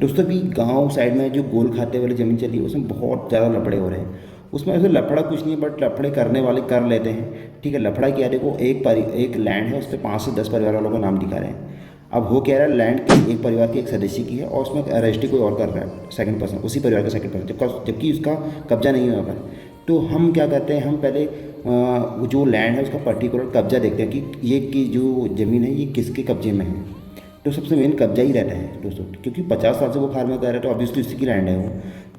दोस्तों अभी गांव साइड में जो गोल खाते वाली ज़मीन चली है उसमें बहुत ज़्यादा लफड़े हो रहे हैं। उसमें ऐसे लफड़ा कुछ नहीं है, बट लफड़े करने वाले कर लेते हैं। ठीक है, लफड़ा क्या है, देखो एक लैंड है, उस पर 5 से 10 परिवार वालों का नाम दिखा रहे हैं। अब हो क्या रहा है, लैंड किसी एक परिवार के एक सदस्य की है और उसमें रजिस्ट्री कोई और कर रहा है, सेकंड पर्सन, उसी परिवार का सेकंड पर्सन, जबकि उसका कब्जा नहीं हुआ पर। तो हम क्या करते हैं, हम पहले जो लैंड है उसका पर्टिकुलर कब्जा देखते हैं कि ये की जो ज़मीन है ये किसके कब्जे में है। तो सबसे मेन कब्जा ही रहता है दोस्तों, क्योंकि 50 साल से वो फार्मर कर रहे हैं तो ऑब्वियसली उसी की लैंड है वो।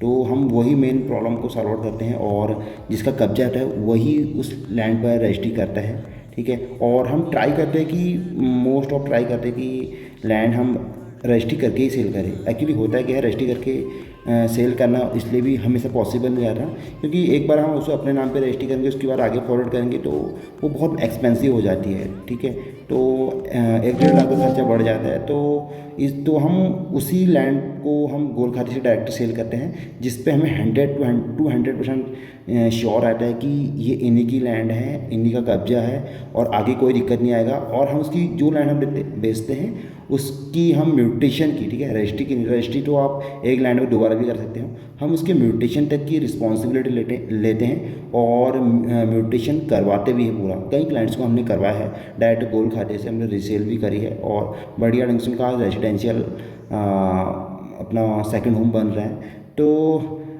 तो हम वही मेन प्रॉब्लम को सॉल्व आउट करते हैं और जिसका कब्जा रहता है वही उस लैंड पर रजिस्ट्री करता है। ठीक है, और हम ट्राई करते हैं कि मोस्ट ऑफ ट्राई करते हैं कि लैंड हम रजिस्ट्री करके ही सेल करें। एक्चुअली होता है कि है रजिस्ट्री करके सेल करना इसलिए भी हमेशा पॉसिबल नहीं रहता, क्योंकि एक बार हम उसको अपने नाम पे रजिस्ट्री करेंगे उसके बाद आगे फॉरवर्ड करेंगे तो वो बहुत एक्सपेंसिव हो जाती है। ठीक है, तो 1-1.5 लाख का खर्चा बढ़ जाता है। तो हम उसी लैंड को हम गोल खाते से डायरेक्ट सेल करते हैं, जिस पे हमें 100% श्योर आता है कि ये इन्हीं की लैंड है, इन्हीं का कब्जा है और आगे कोई दिक्कत नहीं आएगा। और हम उसकी जो लैंड हम बेचते हैं उसकी हम म्यूटेशन की, ठीक है, रजिस्ट्री तो आप एक लैंड में दोबारा भी कर सकते हो, हम उसके म्यूटेशन तक की रिस्पॉन्सिबिलिटी लेते हैं और म्यूटेशन करवाते भी हैं पूरा। कई क्लाइंट्स को हमने करवाया है, डायरेक्ट गोल खाते से हमने रिसेल भी करी है और बढ़िया ढंग से उनका रेजिडेंशियल अपना सेकंड होम बन रहा है। तो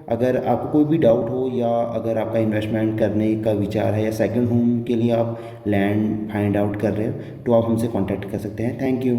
अगर आपको कोई भी डाउट हो या अगर आपका इन्वेस्टमेंट करने का विचार है या सेकंड होम के लिए आप लैंड फाइंड आउट कर रहे हो तो आप हमसे कांटेक्ट कर सकते हैं। Thank you.